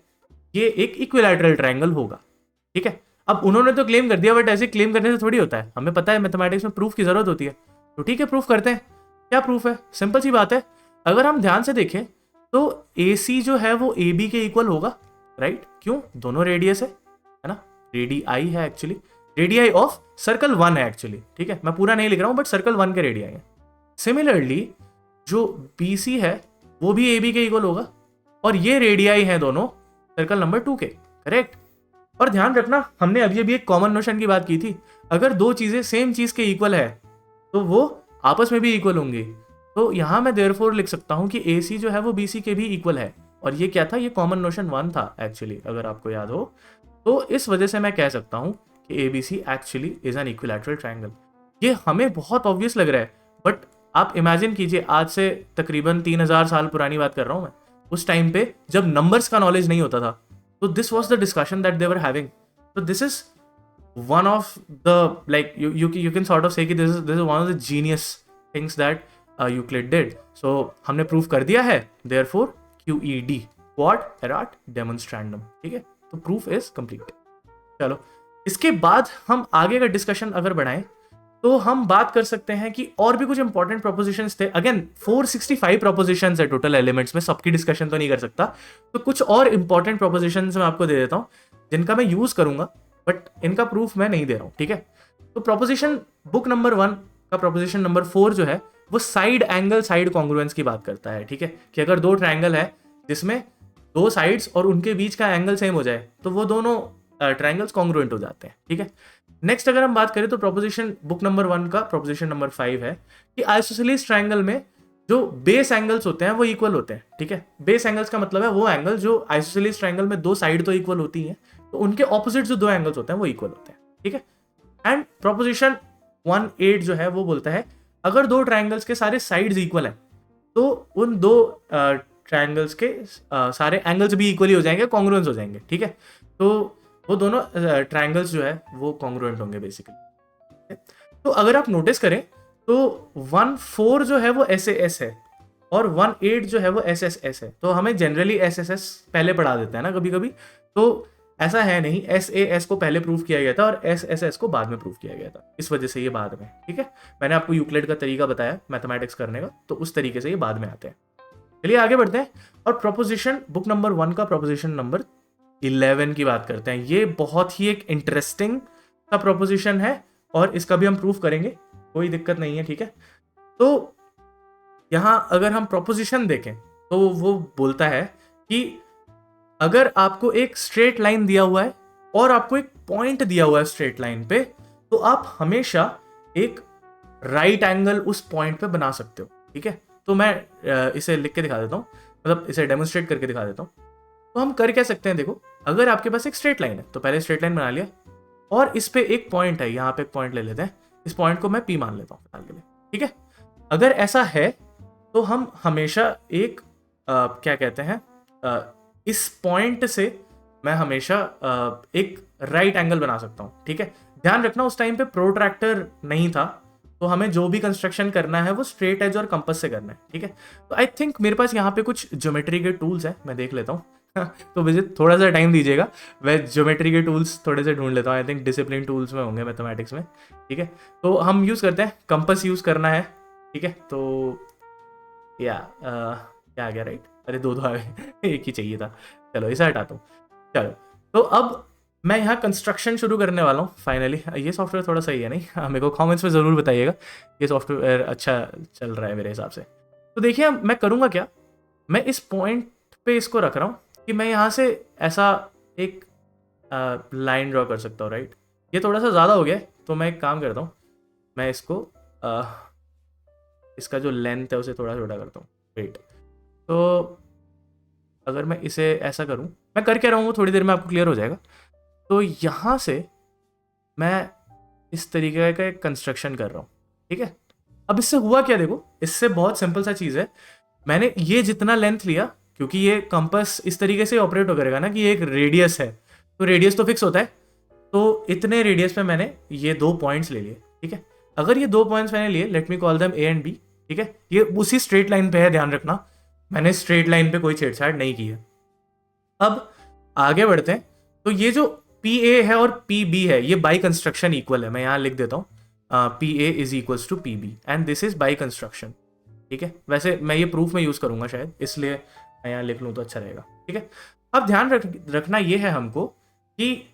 ये एक इक्विलैटरल ट्राइंगल होगा, ठीक है। अब उन्होंने तो क्लेम कर दिया, बट ऐसे क्लेम करने से थोड़ी होता है, हमें पता है मैथमेटिक्स में प्रूफ की जरूरत होती है, तो ठीक है प्रूफ करते हैं। क्या प्रूफ है, सिंपल सी बात है, अगर हम ध्यान से देखें तो ए सी जो है वो ए बी के इक्वल होगा, राइट, क्यों, दोनों रेडियस है ना, रेडियाई है एक्चुअली, रेडियाई ऑफ सर्कल 1 है एक्चुअली, ठीक है, मैं पूरा नहीं लिख रहा हूं बट सर्कल 1 के रेडियाई है। सिमिलरली जो बी सी है वो भी ए बी के इक्वल होगा, और ये रेडियाई है दोनों सर्कल नंबर 2 के, करेक्ट। और ध्यान रखना, हमने अभी अभी एक कॉमन नोशन की बात की थी, अगर दो चीजें सेम चीज के इक्वल है तो वो आपस में भी इक्वल होंगी। तो यहां मैं देयरफॉर लिख सकता हूं कि ए सी जो है वो बी सी के भी इक्वल है, और ये क्या था, ये कॉमन नोशन 1 था एक्चुअली, अगर आपको याद हो। तो इस वजह से मैं कह सकता हूं कि A B C actually is an equilateral triangle. ये हमें बहुत ऑब्वियस लग रहा है, बट आप इमेजिन कीजिए, आज से तकरीबन 3000 साल पुरानी बात कर रहा हूं मैं, उस टाइम पे जब नंबर्स का नॉलेज नहीं होता था, तो this was the discussion that they were having. तो this is one of the, like you can sort of say कि this is one of the genius things that Euclid did. So हमने proof कर दिया है, therefore QED, quod erat demonstrandum, ठीक है, तो proof is complete. चलो, इसके बाद हम आगे का डिस्कशन अगर बढ़ाएं तो हम बात कर सकते हैं कि और भी कुछ इंपॉर्टेंट प्रोपोजिशंस थे। अगेन 465 प्रोपोजिशंस है टोटल एलिमेंट्स में, सबकी डिस्कशन तो नहीं कर सकता, तो कुछ और इंपॉर्टेंट प्रोपोजिशंस मैं आपको दे देता हूं जिनका मैं यूज करूंगा, बट इनका प्रूफ मैं नहीं दे रहा हूं, ठीक है। तो प्रोपोजिशन बुक नंबर 1 का प्रोपोजिशन नंबर 4 जो है वो साइड एंगल साइड कॉन्ग्रुएंस की बात करता है, ठीक है, कि अगर दो ट्राइंगल है जिसमें दो साइड्स और उनके बीच का एंगल सेम हो जाए तो वो दोनों ट्राइंगल्स कॉन्ग्रुएंट हो जाते हैं, ठीक है। नेक्स्ट अगर हम बात करें तो प्रोपोजिशन बुक नंबर 1 का प्रोपोजिशन नंबर 5 है कि आइसोसेलेस ट्राइंगल में जो बेस एंगल्स होते हैं वो इक्वल होते हैं, ठीक है। बेस एंगल्स का मतलब है वो एंगल जो आइसोसेलेस ट्राइंगल में दो साइड तो इक्वल होती हैं, तो उनके ऑपोजिट जो दो एंगल्स होते हैं वो इक्वल होते हैं, ठीक है। एंड प्रोपोजिशन 1/8 जो है वो बोलता है अगर दो ट्राइंगल्स के सारे साइड्स इक्वल हैं तो उन दो ट्राइंगल्स के सारे एंगल्स भी इक्वली हो जाएंगे, कॉन्ग्रुएंस हो जाएंगे, ठीक है। तो वो दोनों ट्राइंगल्स जो है वो कॉन्ग्रुएंट होंगे बेसिकली। तो अगर आप नोटिस करें तो 1/4 जो है वो SAS है और 1/8 जो है वो SSS है। तो हमें जनरली SSS पहले पढ़ा देता है ना कभी कभी, तो ऐसा है नहीं, SAS को पहले प्रूफ किया गया था और SSS को बाद में प्रूफ किया गया था, इस वजह से ये बाद में, ठीक है। मैंने आपको यूक्लिड का तरीका बताया मैथमेटिक्स करने का, तो उस तरीके से ये बाद में आते हैं। चलिए आगे बढ़ते हैं और प्रोपोजिशन बुक नंबर 1 का प्रोपोजिशन नंबर 11 की बात करते हैं। ये बहुत ही एक इंटरेस्टिंग सा प्रोपोजिशन है और इसका भी हम प्रूफ करेंगे, कोई दिक्कत नहीं है, ठीक है। तो यहां अगर हम प्रोपोजिशन देखें तो वो बोलता है कि अगर आपको एक स्ट्रेट लाइन दिया हुआ है और आपको एक पॉइंट दिया हुआ है स्ट्रेट लाइन पे, तो आप हमेशा एक राइट एंगल उस पॉइंट पे बना सकते हो, ठीक है। तो मैं इसे लिख के दिखा देता हूँ, मतलब इसे डेमोन्स्ट्रेट करके दिखा देता हूँ। तो हम कर क्या सकते हैं, देखो अगर आपके पास एक स्ट्रेट लाइन है तो पहले स्ट्रेट लाइन बना लिया और इस पे एक पॉइंट है, यहाँ पे एक पॉइंट ले लेते हैं, इस पॉइंट को मैं P मान लेता हूँ फिलहाल के लिए, ठीक है। अगर ऐसा है तो हम हमेशा एक क्या कहते हैं इस पॉइंट से मैं हमेशा एक राइट एंगल बना सकता हूँ, ठीक है। ध्यान रखना उस टाइम पे प्रोट्रैक्टर नहीं था, तो हमें जो भी कंस्ट्रक्शन करना है वो स्ट्रेट एज और कंपास से करना है, ठीक है। तो आई थिंक मेरे पास यहाँ पे कुछ ज्योमेट्री के टूल्स हैं, मैं देख लेता हूँ। तो मुझे थोड़ा सा टाइम दीजिएगा, मैं ज्योमेट्री के टूल्स थोड़े से ढूंढ लेता हूँ। आई थिंक डिसिप्लिन टूल्स में होंगे मैथमेटिक्स में, ठीक है। तो हम यूज़ करते हैं, कंपास यूज़ करना है, ठीक है। तो या क्या आ गया, राइट? अरे दो आ गए, एक ही चाहिए था। चलो इसे हटाता हूँ। चलो तो अब मैं यहाँ कंस्ट्रक्शन शुरू करने वाला हूँ फाइनली। ये सॉफ्टवेयर थोड़ा सही है नहीं? मेरे को कमेंट्स में ज़रूर बताइएगा ये सॉफ्टवेयर अच्छा चल रहा है मेरे हिसाब से। तो देखिए मैं करूँगा क्या, मैं इस पॉइंट पे इसको रख रहा हूँ कि मैं यहाँ से ऐसा एक लाइन ड्रॉ कर सकता हूँ, राइट? ये थोड़ा सा ज़्यादा हो गया है, तो मैं एक काम करता हूँ, मैं इसको इसका जो लेंथ है उसे थोड़ा छोटा करता हूँ, राइट? तो अगर मैं इसे ऐसा करूँ, मैं कर क्या रहा हूँ वो थोड़ी देर में आपको क्लियर हो जाएगा। तो यहाँ से मैं इस तरीके का एक कंस्ट्रक्शन कर रहा हूँ, ठीक है। अब इससे हुआ क्या, देखो इससे बहुत सिंपल सा चीज़ है, मैंने ये जितना लेंथ लिया, क्योंकि ये कंपास इस तरीके से ऑपरेट करेगा ना कि ये एक रेडियस है, तो रेडियस तो फिक्स होता है, तो इतने रेडियस पे मैंने ये 2 पॉइंट्स ले लिए, ठीक है। अगर ये 2 पॉइंट्स मैंने लिए, let me call them A and B, ठीक है। ये उसी स्ट्रेट लाइन पे है, ध्यान रखना मैंने स्ट्रेट लाइन पे कोई छेड़छाड़ नहीं की है। अब आगे बढ़ते हैं, तो ये जो पी ए है और पी बी है, ये बाई कंस्ट्रक्शन इक्वल है। मैं यहाँ लिख देता हूँ P A is equals to P B and this is by construction, ठीक है। वैसे मैं ये प्रूफ में यूज़ करूंगा शायद, इसलिए मैं यहाँ लिख लूँ तो अच्छा रहेगा, ठीक है। अब ध्यान रखना ये है हमको कि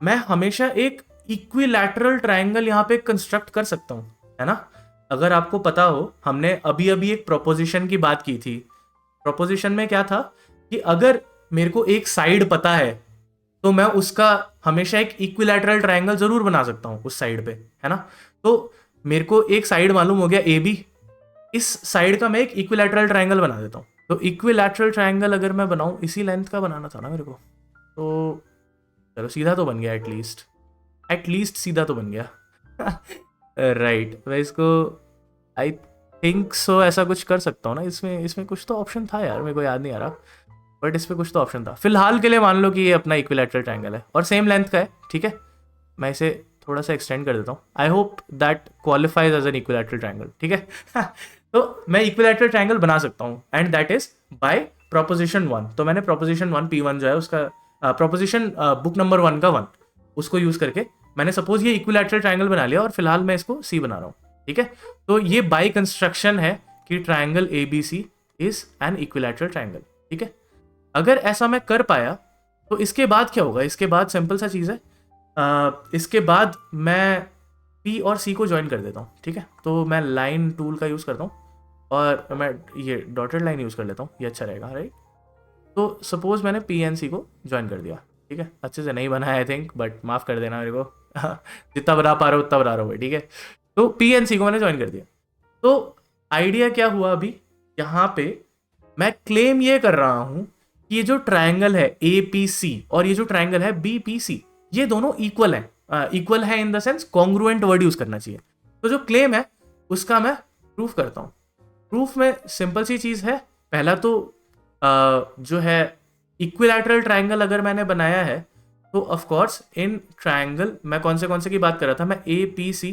मैं हमेशा एक इक्विलैटरल ट्राइंगल यहाँ पे कंस्ट्रक्ट कर सकता हूँ, है ना। अगर आपको पता हो, हमने अभी अभी एक प्रोपोजिशन की बात की थी। प्रोपोजिशन में क्या था कि अगर मेरे को एक साइड पता है तो मैं उसका हमेशा एक इक्विलैटरल ट्राइंगल जरूर बना सकता हूँ उस साइड पे, है ना। तो मेरे को एक साइड मालूम हो गया ए बी, इस साइड का मैं एक इक्विलैटरल ट्राइंगल बना देता हूँ। तो इक्विलैटरल ट्राइंगल अगर मैं बनाऊँ, इसी लेंथ का बनाना था ना मेरे को, तो चलो सीधा तो बन गया, एटलीस्ट सीधा तो बन गया। राइट मैं इसको आई थिंक सो ऐसा कुछ कर सकता हूँ ना। इसमें कुछ तो ऑप्शन था यार, मेरे को याद नहीं आ रहा, बट इस पर कुछ तो ऑप्शन था। फिलहाल के लिए मान लो कि ये अपना इक्विलैटरल ट्राइंगल है और सेम लेंथ का है, ठीक है। मैं इसे थोड़ा सा एक्सटेंड कर देता हूँ, I hope that qualifies as an equilateral triangle, ठीक है। तो मैं इक्विलैटरल ट्राइंगल बना सकता हूँ and that is by proposition 1। तो मैंने प्रोपोजिशन 1 P1 जो है उसका प्रोपोजिशन बुक नंबर 1 का 1 उसको यूज करके मैंने सपोज ये इक्विलैटरल ट्राइंगल बना लिया और फिलहाल मैं इसको सी बना रहा हूँ, ठीक है। तो ये बाय कंस्ट्रक्शन है कि triangle A B C is an equilateral triangle, ठीक है। अगर ऐसा मैं कर पाया तो इसके बाद क्या होगा, इसके बाद सिंपल सा चीज़ है, इसके बाद मैं पी और सी को ज्वाइन कर देता हूँ, ठीक है। तो मैं लाइन टूल का यूज़ करता हूँ और मैं ये डॉटेड लाइन यूज़ कर लेता हूँ, ये अच्छा रहेगा, राइट। तो सपोज मैंने पी एन सी को ज्वाइन कर दिया, ठीक है। अच्छे से नहीं बना है आई थिंक, बट माफ़ कर देना मेरे को। जितना बना पा रहा हो उतना बना रहा हो, ठीक है। तो पी एन सी को मैंने ज्वाइन कर दिया। तो आइडिया क्या हुआ, अभी यहाँ पे मैं क्लेम ये कर रहा हूँ कि ये जो ट्राइंगल है ए पी सी और ये जो ट्राइंगल है बी पी सी, ये दोनों इक्वल है। इक्वल है in the sense congruent word use करना चाहिए। तो जो क्लेम है उसका मैं प्रूफ करता हूँ। प्रूफ में सिंपल सी चीज़ है, पहला तो जो है इक्विलैटरल ट्राइंगल अगर मैंने बनाया है तो ऑफ कोर्स इन ट्राइंगल मैं कौन से की बात कर रहा था, मैं A P C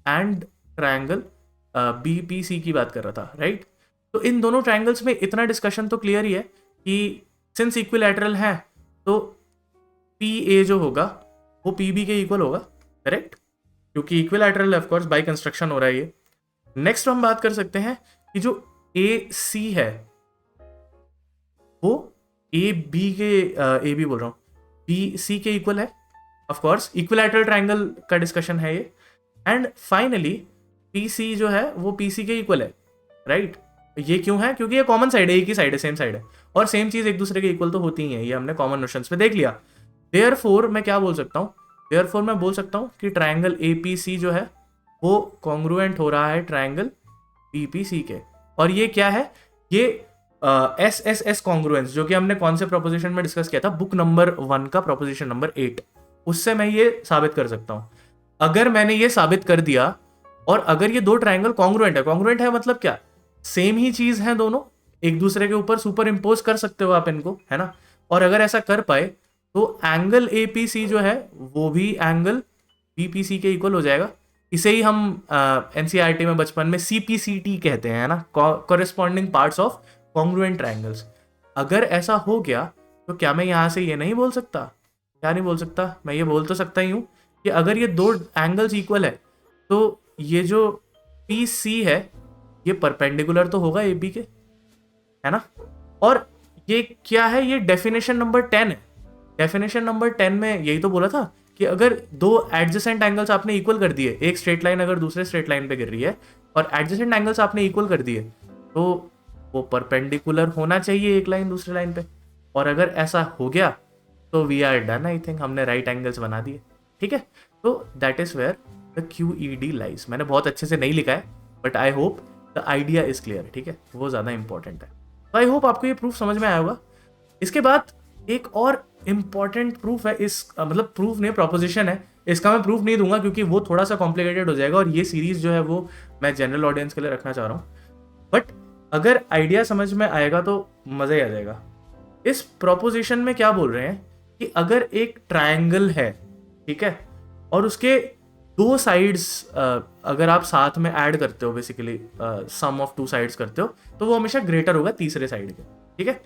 and triangle B P C की बात कर रहा था, राइट। तो इन दोनों ट्राइंगल्स में इतना डिस्कशन तो क्लियर ही है कि सिंस इक्विलैटरल है तो पी ए जो होगा वो पी बी के इक्वल होगा, करेक्ट, क्योंकि equilateral of course by construction हो रहा है ये। नेक्स्ट हम बात कर सकते हैं कि जो ए सी है वो ए बी के ए बी बोल रहा हूँ बी सी के इक्वल है, ऑफ कोर्स इक्विलैटरल ट्राइंगल का डिस्कशन है ये। एंड फाइनली पी सी जो है वो पी सी के इक्वल है, राइट। ये क्यों है, क्योंकि ये कॉमन साइड है, एक ही साइड है, सेम साइड है, और सेम चीज एक दूसरे के इक्वल तो होती ही है, ये हमने कॉमन नोशंस में देख लिया। देयरफॉर मैं क्या बोल सकता हूँ, देयरफॉर मैं बोल सकता हूँ कि ट्राइंगल ए पी सी जो है वो कॉन्ग्रुएंट हो रहा है ट्राइंगल बी पी सी के। और ये क्या है, ये एस एस एस कॉन्ग्रुएंस जो कि हमने कौन से प्रोपोजिशन में डिस्कस किया था, बुक नंबर 1 का प्रोपोजिशन नंबर 8, उससे मैं ये साबित कर सकता हूँ। अगर मैंने ये साबित कर दिया और अगर ये दो ट्राइंगल कॉन्ग्रुएंट है मतलब क्या, सेम ही चीज है दोनों, एक दूसरे के ऊपर सुपर इम्पोज कर सकते हो आप इनको, है ना। और अगर ऐसा कर पाए तो एंगल ए पी सी जो है वो भी एंगल बी पी सी के इक्वल हो जाएगा। इसे ही हम एनसीईआरटी में बचपन में सीपीसीटी कहते हैं, है ना, corresponding parts of congruent triangles. अगर ऐसा हो गया तो क्या मैं यहाँ से ये नहीं बोल सकता? क्या नहीं बोल सकता? मैं ये बोल तो सकता ही हूँ कि अगर ये दो एंगल्स इक्वल है तो ये जो पी सी है ये परपेंडिकुलर तो होगा ए बी के, है ना। और ये क्या है? ये डेफिनेशन नंबर 10 है। डेफिनेशन नंबर 10 में यही तो बोला था कि अगर दो एडजेसेंट एंगल्स आपने इक्वल कर दिए, एक स्ट्रेट लाइन अगर दूसरे स्ट्रेट लाइन पे गिर रही है और एडजेसेंट एंगल्स आपने इक्वल कर दिए, तो वो परपेंडिकुलर होना चाहिए एक लाइन दूसरे लाइन पे। और अगर ऐसा हो गया तो we are done, I think हमने राइट एंगल्स बना दिए, ठीक है। तो that is where the QED lies. मैंने बहुत अच्छे से नहीं लिखा है but I hope the idea is clear, ठीक है, वो ज़्यादा इंपॉर्टेंट है। तो आई होप आपको ये प्रूफ समझ में आया होगा। इसके बाद एक और इम्पॉर्टेंट प्रूफ है, इस मतलब प्रूफ नहीं, प्रोपोजिशन है। इसका मैं प्रूफ नहीं दूंगा क्योंकि वो थोड़ा सा कॉम्प्लिकेटेड हो जाएगा और ये सीरीज जो है वो मैं जनरल ऑडियंस के लिए रखना चाह रहा हूँ। बट अगर आइडिया समझ में आएगा तो मज़ा ही आ जाएगा। इस प्रोपोजिशन में क्या बोल रहे हैं कि अगर एक ट्रायंगल है, ठीक है, और उसके दो साइड्स अगर आप साथ में ऐड करते हो, basically sum of two sides करते हो, तो वो हमेशा ग्रेटर होगा तीसरे साइड के, ठीक है।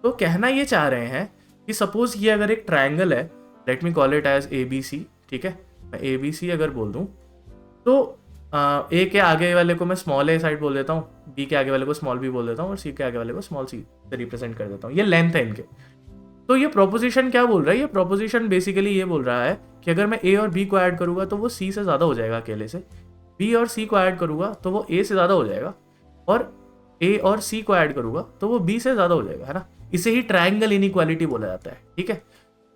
तो कहना ये चाह रहे हैं कि सपोज ये अगर एक ट्रायंगल है, let me call it as ABC, ठीक है। मैं ABC अगर बोल दूं तो A के आगे वाले को मैं स्मॉल a साइड बोल देता हूँ, B के आगे वाले को स्मॉल b बोल देता हूँ और C के आगे वाले को स्मॉल c से रिप्रेजेंट कर देता हूँ। ये लेंथ है इनके। तो ये प्रोपोजिशन क्या बोल रहा है? ये प्रोपोजिशन बेसिकली ये बोल रहा है कि अगर मैं A और B को ऐड करूंगा तो वो C से ज़्यादा हो जाएगा अकेले से, B और C को ऐड करूंगा तो वो A से ज़्यादा हो जाएगा, और A और C को ऐड करूंगा तो वो B से ज़्यादा हो जाएगा, है ना। इसे ही ट्रायंगल इनइक्वालिटी बोला जाता है, ठीक है।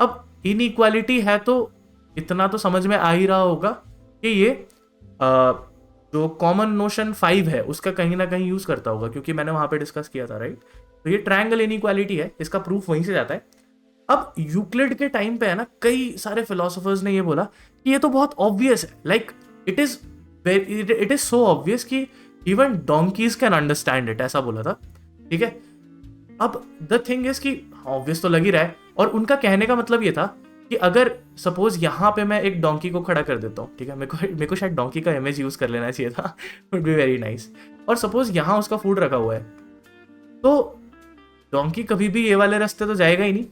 अब इनइक्वालिटी है तो इतना तो समझ में आ ही रहा होगा कि ये जो कॉमन नोशन 5 है उसका कहीं ना कहीं यूज़ करता होगा, क्योंकि मैंने वहाँ पे डिस्कस किया था, राइट। तो ये ट्रायंगल इनइक्वालिटी है, इसका प्रूफ वहीं से जाता है। अब यूक्लिड के टाइम पे है ना, कई सारे फिलोसोफर्स ने ये बोला कि ये तो बहुत ऑब्वियस है, like it is so obvious कि even donkeys can understand it, ऐसा बोला था, ठीक है। अब द थिंग इज कि ऑब्वियस तो लग ही रहा है, और उनका कहने का मतलब ये था कि अगर सपोज यहाँ पे मैं एक डोंकी को खड़ा कर देता हूँ, ठीक है, मेरे को शायद डोंकी का इमेज यूज कर लेना चाहिए था, वुड बी वेरी नाइस। और सपोज यहाँ उसका फूड रखा हुआ है, तो डोंकी कभी भी ये वाले रास्ते तो जाएगा ही नहीं,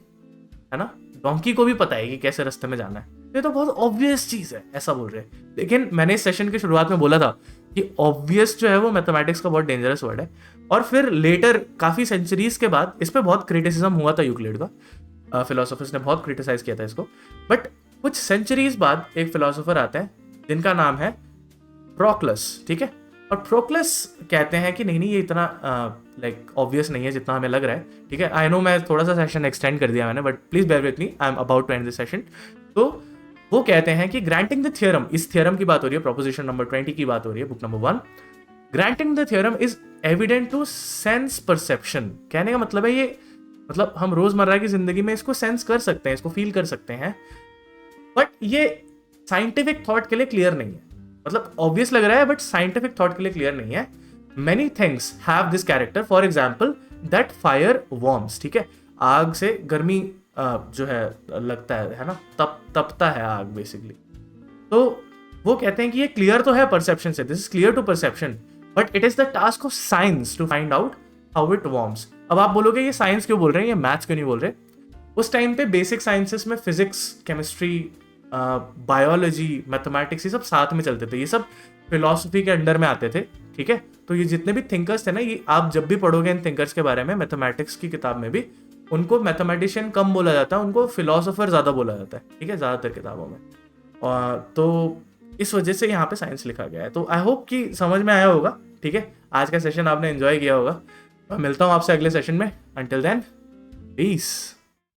है ना। डोंकी को भी पता है कि कैसे रास्ते में जाना है, ये तो बहुत ऑब्वियस चीज है, ऐसा बोल रहे हैं। लेकिन मैंने इस सेशन की शुरुआत में बोला था कि ऑब्वियस जो है वो मैथमेटिक्स का बहुत डेंजरस वर्ड है, और फिर लेटर काफी सेंचुरीज के बाद इस पर बहुत क्रिटिसिज्म हुआ था यूक्लिड का, फिलोसोफर्स ने बहुत क्रिटिसाइज किया था इसको। बट कुछ सेंचुरीज बाद एक फिलोसोफर आते हैं जिनका नाम है प्रोक्लस, ठीक है। और प्रोक्लस कहते हैं कि नहीं नहीं, ये इतना लाइक ऑब्वियस नहीं है जितना हमें लग रहा है, ठीक है। आई नो मैं थोड़ा सा सेशन एक्सटेंड कर दिया मैंने, but please bear with me, I am about to end this session. तो वो कहते हैं कि ग्रांटिंग द थ्योरम, इस थ्योरम की बात हो रही है, प्रोपोजिशन नंबर 20 की बात हो रही है, book number 1। Granting the theorem is evident to sense perception. कहने का मतलब है ये, मतलब हम रोजमर्रा की जिंदगी में इसको सेंस कर सकते हैं, इसको फील कर सकते हैं, बट ये साइंटिफिक थॉट के लिए क्लियर नहीं है। मतलब ऑब्वियस लग रहा है बट साइंटिफिक थॉट के लिए क्लियर नहीं है। Many things have this character, for example that fire warms, ठीक है, आग से गर्मी जो है लगता है ना, तपता है आग बेसिकली। तो वो कहते हैं कि ये क्लियर तो है परसेप्शन से, this is clear to perception, but it is the task of science to find out how it warms. अब आप बोलोगे ये साइंस क्यों बोल रहे हैं, ये मैथ्स क्यों नहीं बोल रहे? उस टाइम पे बेसिक साइंसेस में फिजिक्स, केमिस्ट्री, बायोलॉजी, मैथमेटिक्स, ये सब साथ में चलते थे, ये सब फिलॉसफी के अंडर में आते थे, ठीक है। तो ये जितने भी थिंकर्स थे ना, ये आप जब भी पढ़ोगे इन थिंकर्स के बारे में मैथमेटिक्स की किताब में भी, उनको मैथमेटिशियन कम बोला जाता है, उनको फिलोसोफर ज़्यादा बोला जाता है, ठीक है, ज़्यादातर किताबों में। तो इस वजह से यहाँ पे साइंस लिखा गया है। तो आई होप कि समझ में आया होगा, ठीक है। आज का सेशन आपने एंजॉय किया होगा। मैं मिलता हूँ आपसे अगले सेशन में। Until then, piece.